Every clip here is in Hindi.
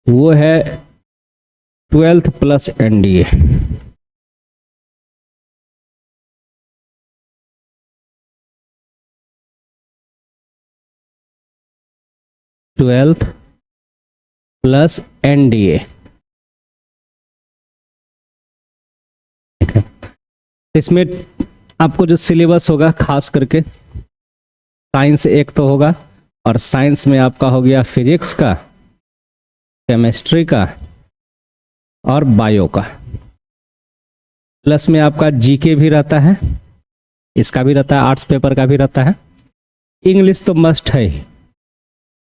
वो है 12th plus NDA. Twelfth plus NDA. ठीक है, इसमें आपको जो सिलेबस होगा खास करके साइंस एक तो होगा, और साइंस में आपका हो गया फिजिक्स का, केमिस्ट्री का और बायो का। प्लस में आपका जीके भी रहता है, इसका भी रहता है, आर्ट्स पेपर का भी रहता है। इंग्लिश तो मस्ट है ही,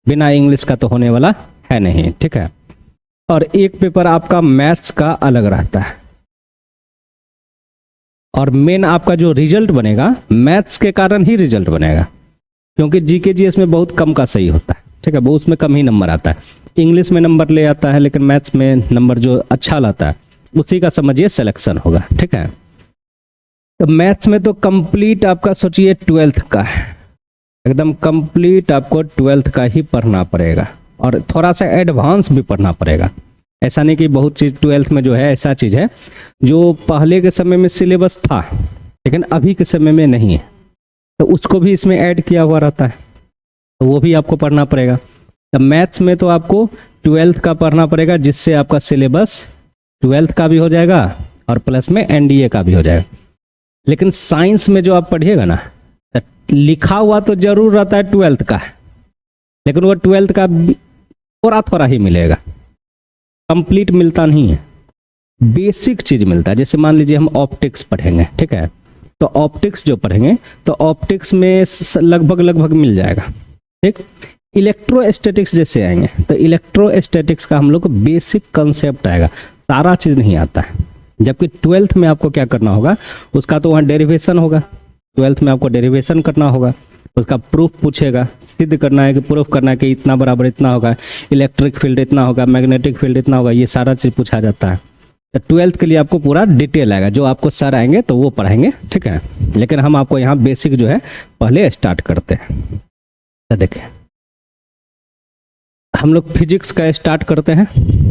बिना इंग्लिश का तो होने वाला है नहीं। ठीक है, और एक पेपर आपका मैथ्स का अलग रहता है। और मेन आपका जो रिजल्ट बनेगा मैथ्स के कारण ही रिजल्ट बनेगा, क्योंकि जीके जीएस में बहुत कम का सही होता है। ठीक है, वो उसमें कम ही नंबर आता है। इंग्लिश में नंबर ले आता है, लेकिन मैथ्स में नंबर जो अच्छा लाता है उसी का समझिए सिलेक्शन होगा। ठीक है, तो मैथ्स में तो कंप्लीट आपका सोचिए 12th का है, एकदम कंप्लीट आपको 12th का ही पढ़ना पड़ेगा, और थोड़ा सा एडवांस भी पढ़ना पड़ेगा। ऐसा नहीं कि बहुत चीज़ 12th में जो है ऐसा चीज़ है जो पहले के समय में सिलेबस था लेकिन अभी के समय में नहीं है, तो उसको भी इसमें ऐड किया हुआ रहता है, तो वो भी आपको पढ़ना पड़ेगा। तो मैथ्स में तो आपको 12th का पढ़ना पड़ेगा, जिससे आपका सिलेबस 12th का भी हो जाएगा और प्लस में एनडीए का भी हो जाएगा। लेकिन साइंस में जो आप पढ़िएगा ना, तो लिखा हुआ तो जरूर रहता है 12th का, लेकिन वो 12th का थोड़ा थोड़ा ही मिलेगा, कंप्लीट मिलता नहीं है, बेसिक चीज मिलता है। जैसे मान लीजिए हम ऑप्टिक्स पढ़ेंगे, ठीक है, तो ऑप्टिक्स जो पढ़ेंगे तो ऑप्टिक्स में लगभग मिल जाएगा। ठीक, इलेक्ट्रोस्टैटिक्स जैसे आएंगे तो इलेक्ट्रोस्टैटिक्स का हम लोग को बेसिक कंसेप्ट आएगा, सारा चीज नहीं आता है। जबकि 12th में आपको क्या करना होगा, उसका तो वहाँ डेरिवेशन होगा, 12th में आपको डेरिवेशन करना होगा, उसका प्रूफ पूछेगा, सिद्ध करना है कि प्रूफ करना है कि इतना बराबर इतना होगा, इलेक्ट्रिक फील्ड इतना होगा, मैग्नेटिक फील्ड इतना होगा, ये सारा चीज पूछा जाता है। तो 12th के लिए आपको पूरा डिटेल आएगा, जो आपको सर आएंगे तो वो पढ़ाएंगे। ठीक है, लेकिन हम आपको यहाँ बेसिक जो है पहले स्टार्ट करते हैं। तो देखिए हम लोग फिजिक्स का स्टार्ट करते हैं,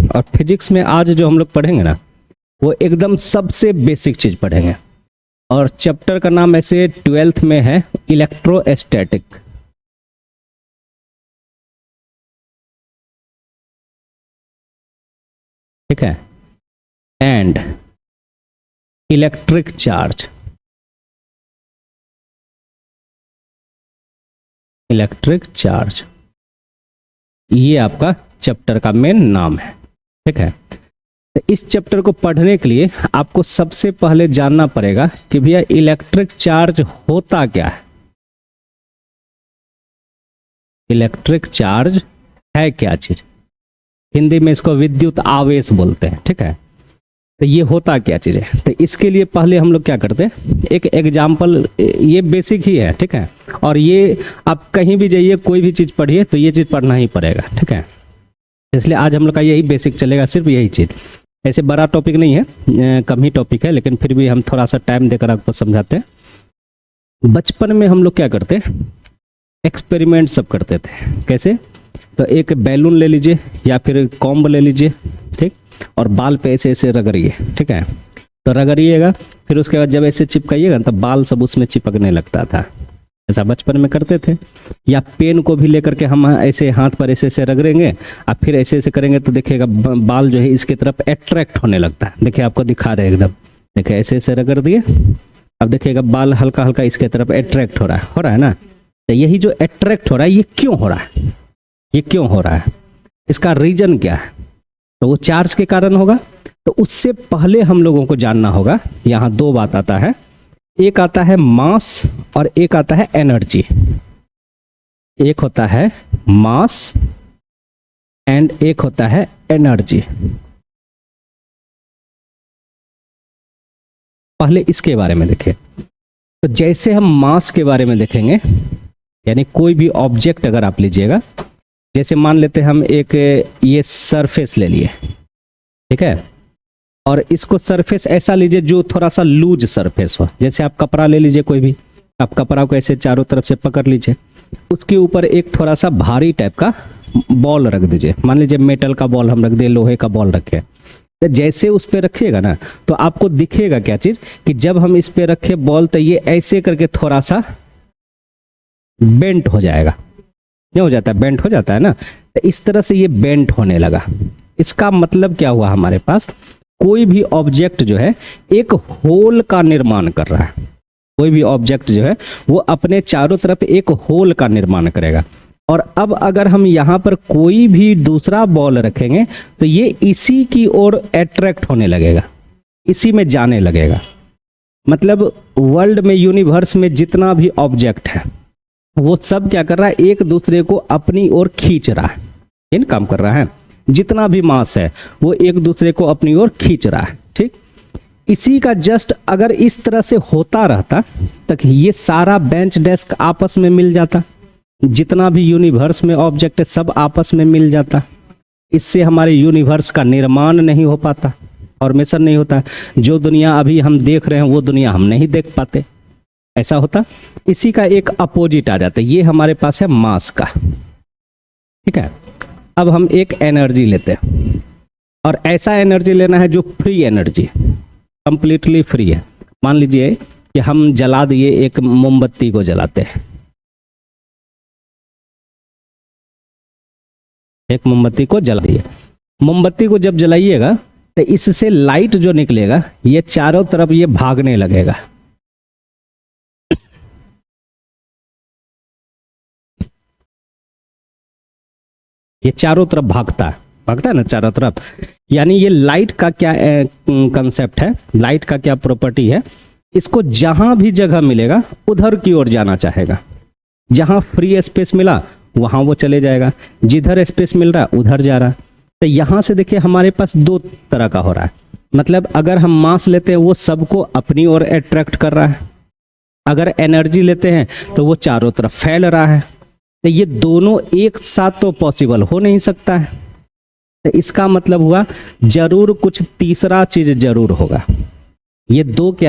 और फिजिक्स में आज जो हम लोग पढ़ेंगे ना वो एकदम सबसे बेसिक चीज पढ़ेंगे, और चैप्टर का नाम ऐसे 12th में है इलेक्ट्रोस्टैटिक। ठीक है, and electric charge, electric charge, ये आपका चैप्टर का मेन नाम है। ठीक है, तो इस चैप्टर को पढ़ने के लिए आपको सबसे पहले जानना पड़ेगा कि भैया इलेक्ट्रिक चार्ज होता क्या है, इलेक्ट्रिक चार्ज है क्या चीज। हिंदी में इसको विद्युत आवेश बोलते हैं। ठीक है, तो ये होता क्या चीज है, तो इसके लिए पहले हम लोग क्या करते हैं, एक एग्जाम्पल, ये बेसिक ही है। ठीक है, और ये आप कहीं भी जाइए कोई भी चीज पढ़िए तो ये चीज पढ़ना ही पड़ेगा। ठीक है, इसलिए आज हम लोग का यही बेसिक चलेगा, सिर्फ यही चीज। ऐसे बड़ा टॉपिक नहीं है, कम ही टॉपिक है, लेकिन फिर भी हम थोड़ा सा टाइम देकर आपको समझाते हैं। बचपन में हम लोग क्या करते, एक्सपेरिमेंट सब करते थे। कैसे, तो एक बैलून ले लीजिए या फिर कॉम्ब ले लीजिए, ठीक, और बाल पे ऐसे ऐसे रगड़िए। ठीक है, तो रगड़िएगा, फिर उसके बाद जब ऐसे चिपकाइएगा तो बाल सब उसमें चिपकने लगता था। ऐसा बचपन में करते थे। या पेन को भी लेकर के हम ऐसे हाथ पर ऐसे ऐसे रगड़ेंगे, और फिर ऐसे ऐसे करेंगे तो देखिएगा बाल जो है इसके तरफ अट्रैक्ट होने लगता है। देखिए आपको दिखा रहे हैं एकदम, देखिए ऐसे ऐसे रगड़ दिए, अब देखिएगा बाल हल्का हल्का इसके तरफ अट्रैक्ट हो रहा है ना। तो यही जो अट्रैक्ट हो रहा है ये क्यों हो रहा है, ये क्यों हो रहा है, इसका रीजन क्या है, तो वो चार्ज के कारण होगा। तो उससे पहले हम लोगों को जानना होगा, यहाँ दो बात आता है, एक आता है मास और एक आता है एनर्जी। एक होता है मास एंड एक होता है एनर्जी। पहले इसके बारे में देखें। तो जैसे हम मास के बारे में देखेंगे, यानी कोई भी ऑब्जेक्ट अगर आप लीजिएगा, जैसे मान लेते हैं हम एक ये सरफेस ले लिए, ठीक है, और इसको सरफेस ऐसा लीजिए जो थोड़ा सा लूज सरफेस हो। जैसे आप कपड़ा ले लीजिए, कोई भी आप कपड़ा को ऐसे चारों तरफ से पकड़ लीजिए, उसके ऊपर एक थोड़ा सा भारी टाइप का बॉल रख दीजिए, मान लीजिए मेटल का बॉल हम रख दिए, लोहे का बॉल रखे, तो जैसे उस पर रखिएगा ना तो आपको दिखेगा क्या चीज कि जब हम इस पे रखे बॉल तो ये ऐसे करके थोड़ा सा बेंट हो जाएगा। क्या हो जाता है? बेंट हो जाता है ना। तो इस तरह से ये बेंट होने लगा। इसका मतलब क्या हुआ, हमारे पास कोई भी ऑब्जेक्ट जो है एक होल का निर्माण कर रहा है। कोई भी ऑब्जेक्ट जो है वो अपने चारों तरफ एक होल का निर्माण करेगा। और अब अगर हम यहाँ पर कोई भी दूसरा बॉल रखेंगे तो ये इसी की ओर अट्रैक्ट होने लगेगा, इसी में जाने लगेगा। मतलब वर्ल्ड में, यूनिवर्स में जितना भी ऑब्जेक्ट है वो सब क्या कर रहा है, एक दूसरे को अपनी ओर खींच रहा है, इन काम कर रहा है। जितना भी मास है वो एक दूसरे को अपनी ओर खींच रहा है। ठीक, इसी का जस्ट अगर इस तरह से होता रहता तक ये सारा बेंच डेस्क आपस में मिल जाता, जितना भी यूनिवर्स में ऑब्जेक्ट है सब आपस में मिल जाता। इससे हमारे यूनिवर्स का निर्माण नहीं हो पाता, फॉर्मेशन नहीं होता। जो दुनिया अभी हम देख रहे हैं वो दुनिया हम नहीं देख पाते, ऐसा होता। इसी का एक अपोजिट आ जाता है। ये हमारे पास है मास का, ठीक है। अब हम एक एनर्जी लेते हैं और ऐसा एनर्जी लेना है जो फ्री एनर्जी, कंप्लीटली फ्री है। मान लीजिए कि हम जला दिए, एक मोमबत्ती को जलाते हैं, एक मोमबत्ती को जला दिए। मोमबत्ती को जब जलाइएगा तो इससे लाइट जो निकलेगा ये चारों तरफ ये भागने लगेगा। ये चारों तरफ भागता है ना, चारों तरफ। यानी ये लाइट का क्या कंसेप्ट है, लाइट का क्या प्रॉपर्टी है, इसको जहां भी जगह मिलेगा उधर की ओर जाना चाहेगा। जहां फ्री स्पेस मिला वहां वो चले जाएगा, जिधर स्पेस मिल रहा है उधर जा रहा है। तो यहां से देखिए हमारे पास दो तरह का हो रहा है। मतलब अगर हम मास लेते हैं वो सबको अपनी ओर अट्रैक्ट कर रहा है, अगर एनर्जी लेते हैं तो वो चारों तरफ फैल रहा है। तो ये दोनों एक साथ तो पॉसिबल हो नहीं सकता है। तो इसका मतलब हुआ जरूर कुछ तीसरा चीज जरूर होगा। ये दो क्या